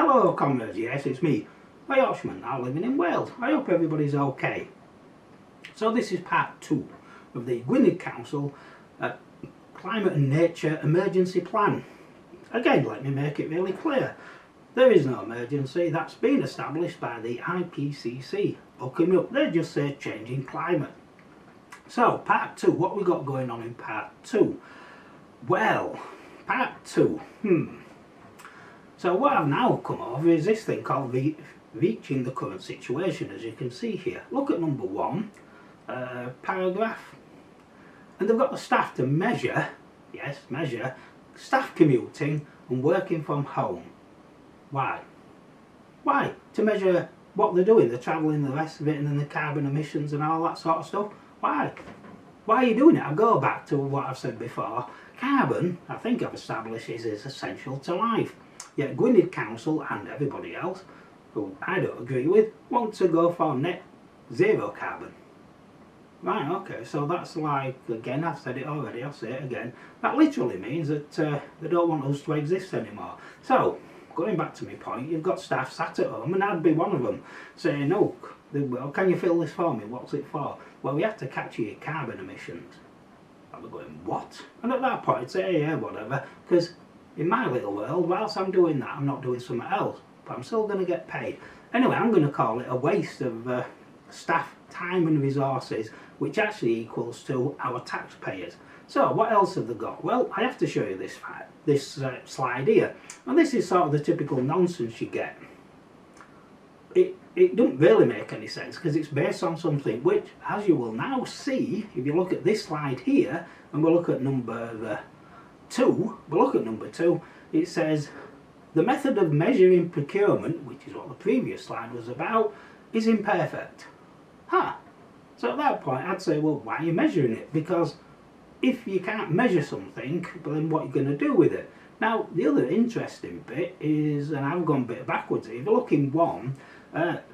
Hello comrades, yes it's me, a Yorkshireman now living in Wales. I hope everybody's okay. So this is part 2 of the Gwynedd Council Climate and Nature Emergency Plan. Again, let me make it really clear. There is no emergency. That's been established by the IPCC. Look me up, they just say changing climate. So part 2, what we got going on in part 2? Well, part 2, So what I've now come over is this thing called reaching the current situation, as you can see here. Look at number 1, paragraph. And they've got the staff to measure, yes, measure, staff commuting and working from home. Why? Why? To measure what they're doing, the travelling, the rest of it, and then the carbon emissions and all that sort of stuff. Why? Why are you doing it? I go back to what I've said before. Carbon, I think I've established, is essential to life. Yet Gwynedd Council and everybody else, who I don't agree with, want to go for net zero carbon. Right, okay, so that's like, again, I've said it already, I'll say it again. That literally means that they don't want us to exist anymore. So, going back to my point, you've got staff sat at home, and I'd be one of them, saying, oh, well, can you fill this for me? What's it for? Well, we have to capture your carbon emissions. I'll be going, what? And at that point, I'd say, yeah, whatever, because in my little world, whilst I'm doing that, I'm not doing something else, but I'm still going to get paid. Anyway, I'm going to call it a waste of staff time and resources, which actually equals to our taxpayers. So what else have they got? Well, I have to show you this slide here, and this is sort of the typical nonsense you get. It doesn't really make any sense because it's based on something which, as you will now see, if you look at this slide here, and we'll look at number 2, it says the method of measuring procurement, which is what the previous slide was about, is imperfect. So at that point I'd say, well, why are you measuring it? Because if you can't measure something, then what are you going to do with it? Now the other interesting bit is, and I've gone a bit backwards here, if you look in 1,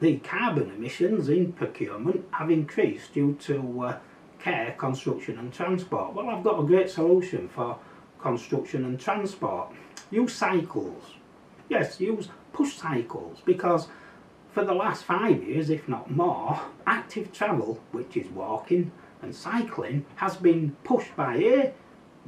the carbon emissions in procurement have increased due to care, construction and transport. Well, I've got a great solution for construction and transport. Use cycles. Yes, use push cycles, because for the last 5 years, if not more, active travel, which is walking and cycling, has been pushed by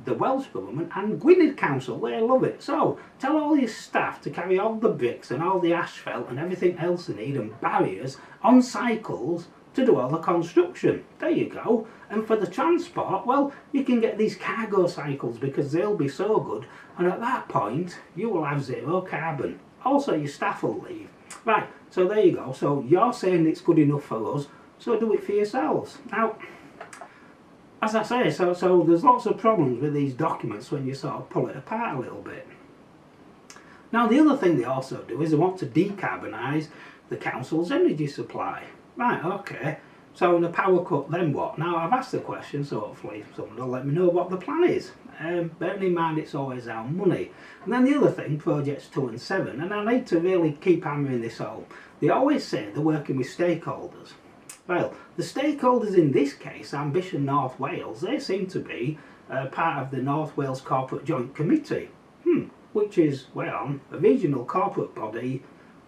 the Welsh Government and Gwynedd Council. They love it. So tell all your staff to carry all the bricks and all the asphalt and everything else they need and barriers on cycles to do all the construction. There you go. And for the transport, well, you can get these cargo cycles because they'll be so good, and at that point you will have zero carbon. Also your staff will leave. Right, so there you go. So you're saying it's good enough for us, so do it for yourselves. Now, as I say, so there's lots of problems with these documents when you sort of pull it apart a little bit. Now the other thing they also do is they want to decarbonise the council's energy supply. Right, okay, so in a power cut, then what? Now I've asked the question, so hopefully someone will let me know what the plan is. Bearing in mind it's always our money. And then the other thing, projects 2 and 7, and I need to really keep hammering this home. They always say they're working with stakeholders. Well, the stakeholders in this case, Ambition North Wales, they seem to be part of the North Wales Corporate Joint Committee, which is, well, a regional corporate body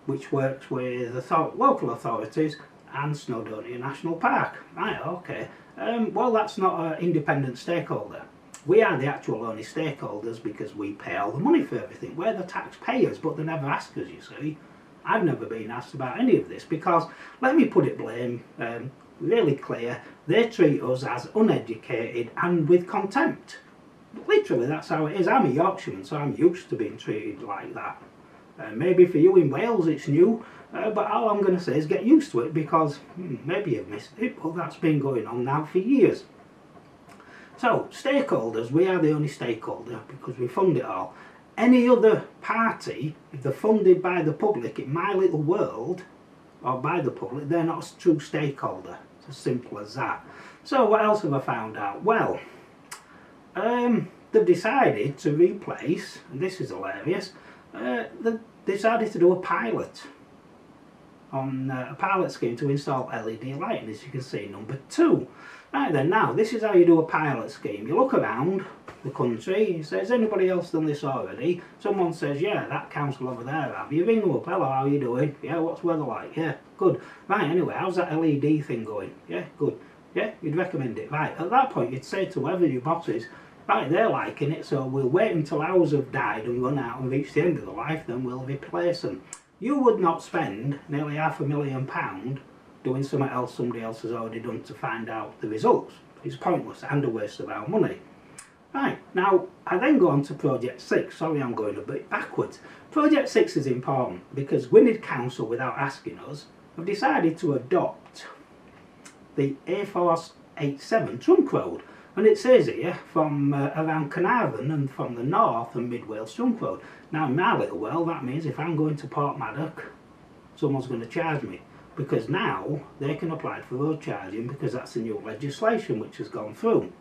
which works with local authorities and Snowdonia National Park. Right, okay. Well, that's not an independent stakeholder. We are the actual only stakeholders because we pay all the money for everything. We're the taxpayers, but they never ask us, you see. I've never been asked about any of this because, let me put it really clear, they treat us as uneducated and with contempt. Literally, that's how it is. I'm a Yorkshireman, so I'm used to being treated like that. Maybe for you in Wales it's new, but all I'm going to say is get used to it because maybe you've missed it, but that's been going on now for years. So, stakeholders, we are the only stakeholder because we fund it all. Any other party, if they're funded by the public in my little world, or by the public, they're not a true stakeholder. It's as simple as that. So what else have I found out? Well, they've decided to replace, and this is hilarious, they decided to do a pilot on a pilot scheme to install LED lighting, as you can see, number 2. Right then, now this is how you do a pilot scheme. You look around the country. He says, anybody else done this already? Someone says, yeah, that council over there have. You ring them up, hello, how are you doing? Yeah, what's weather like? Yeah, good. Right, anyway, how's that LED thing going? Yeah, good. Yeah, you'd recommend it. Right, at that point you'd say to whoever your boss is, right, they're liking it, so we'll wait until ours have died and run out and reached the end of the life, then we'll replace them. You would not spend nearly £500,000 doing something else somebody else has already done to find out the results. It's pointless and a waste of our money. Right, now I then go on to Project 6. Sorry, I'm going a bit backwards. Project 6 is important because Gwynedd Council, without asking us, have decided to adopt the A487 trunk road. And it says here, from around Carnarvon and from the north and Mid Wales trunk road. Now in my little world, that means if I'm going to Portmaddock, someone's going to charge me. Because now they can apply for road charging because that's the new legislation which has gone through.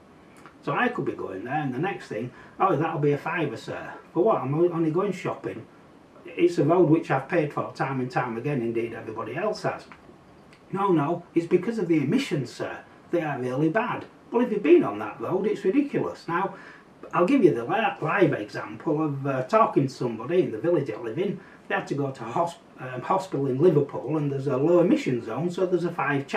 So I could be going there and the next thing, oh, that'll be a £5, sir. For what? I'm only going shopping. It's a road which I've paid for time and time again, indeed everybody else has. No, it's because of the emissions, sir. They are really bad. Well, if you've been on that road, it's ridiculous. Now, I'll give you the live example of talking to somebody in the village I live in. They had to go to a hospital in Liverpool and there's a low emission zone, so there's a £5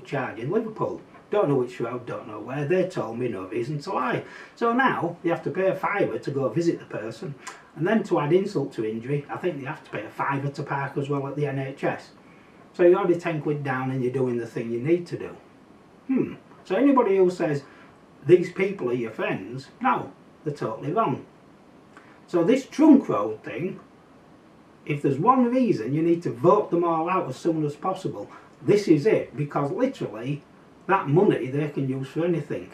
charge in Liverpool. Don't know which road, don't know where. They told me no reason to lie. So now they have to pay a £5 to go visit the person, and then to add insult to injury, I think they have to pay a £5 to park as well at the NHS. So you're already £10 down and you're doing the thing you need to do. So anybody who says these people are your friends, no, they're totally wrong. So this trunk road thing, if there's one reason you need to vote them all out as soon as possible, this is it, because literally that money they can use for anything.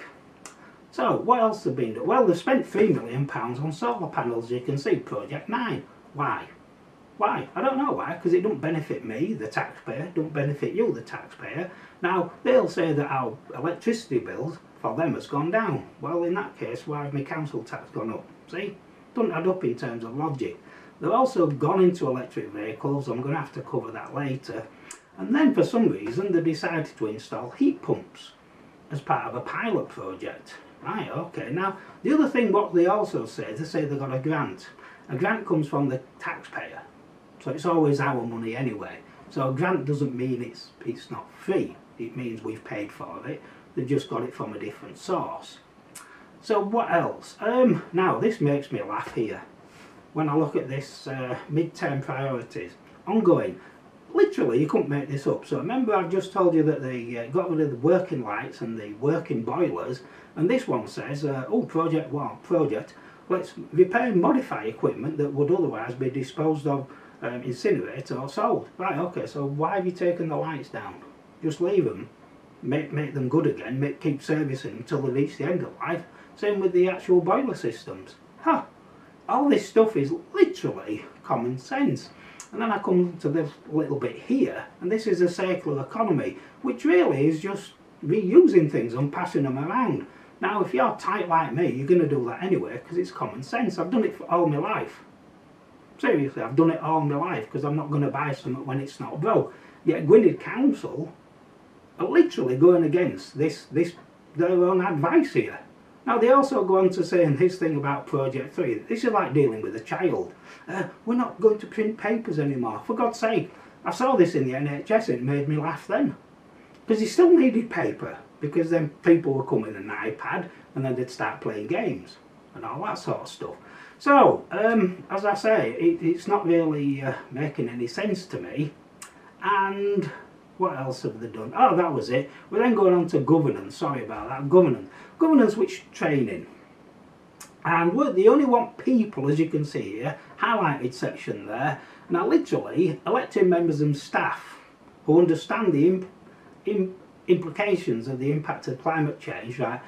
So what else have been done? Well, they've spent £3 million on solar panels, you can see, Project 9. Why? Why? I don't know why, because it don't benefit me, the taxpayer, don't benefit you, the taxpayer. Now, they'll say that our electricity bills for them has gone down. Well, in that case, why has my council tax gone up? See? Doesn't add up in terms of logic. They've also gone into electric vehicles, I'm going to have to cover that later. And then for some reason they decided to install heat pumps as part of a pilot project. Right, okay. Now, the other thing what they also say, they say they got a grant. A grant comes from the taxpayer. So it's always our money anyway. So a grant doesn't mean it's not free. It means we've paid for it. They've just got it from a different source. So what else? Now, this makes me laugh here. When I look at this mid-term priorities, ongoing, literally you couldn't make this up. So remember I've just told you that they got rid of the working lights and the working boilers, and this one says, project 1, let's repair and modify equipment that would otherwise be disposed of, incinerated or sold. Right, okay, so why have you taken the lights down? Just leave them, make them good again, keep servicing them until they reach the end of life. Same with the actual boiler systems. All this stuff is literally common sense. And then I come to this little bit here, and this is a circular economy, which really is just reusing things and passing them around. Now, if you're tight like me, you're going to do that anyway, because it's common sense. I've done it for all my life. Seriously, I've done it all my life, because I'm not going to buy something when it's not broke. Yet Gwynedd Council are literally going against their own advice here. Now, they also go on to say in this thing about Project 3, this is like dealing with a child. We're not going to print papers anymore. For God's sake, I saw this in the NHS and it made me laugh then. Because they still needed paper, because then people were coming with an iPad and then they'd start playing games and all that sort of stuff. So, as I say, it's not really making any sense to me. And what else have they done? Oh, that was it. We're then going on to governance. Sorry about that. Governance which training. And they only want people, as you can see here, highlighted section there. Now, literally, elected members and staff who understand the implications of the impact of climate change, right?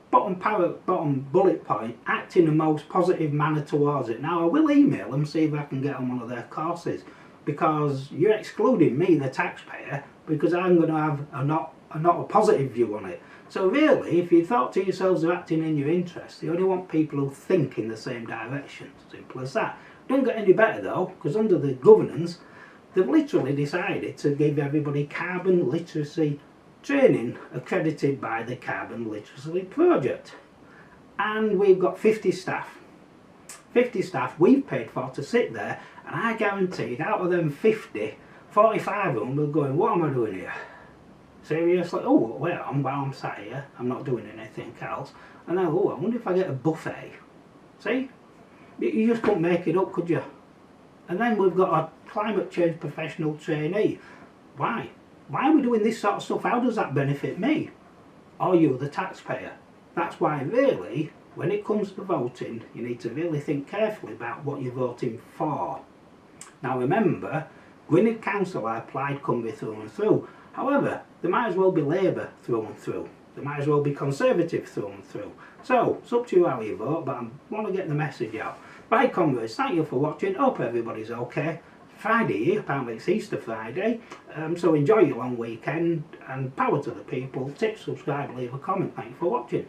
Bottom bullet point, act in the most positive manner towards it. Now, I will email them, see if I can get on one of their courses, because you're excluding me, the taxpayer, because I'm going to have a not a positive view on it. So really, if you thought to yourselves they're acting in your interest, they only want people who think in the same direction. Simple as that. Don't get any better though, because under the governance, they've literally decided to give everybody carbon literacy training accredited by the Carbon Literacy Project. and we've got 50 staff. 50 staff we've paid for to sit there, and I guaranteed out of them 50, 45 of them were going, what am I doing here? Seriously? Oh, well, I'm sat here, I'm not doing anything else. And then, oh, I wonder if I get a buffet. See? You just couldn't make it up, could you? And then we've got a climate change professional trainee. Why? Why are we doing this sort of stuff? How does that benefit me? Or you, the taxpayer? That's why, really, when it comes to voting, you need to really think carefully about what you're voting for. Now remember, Gwynedd Council are Plaid Cymru through and through. However, they might as well be Labour through and through. They might as well be Conservative through and through. So, it's up to you how you vote, but I want to get the message out. Right, comrades, thank you for watching. Hope everybody's okay. Friday here, apparently it's Easter Friday. So enjoy your long weekend, and power to the people. Tip, subscribe, leave a comment. Thank you for watching.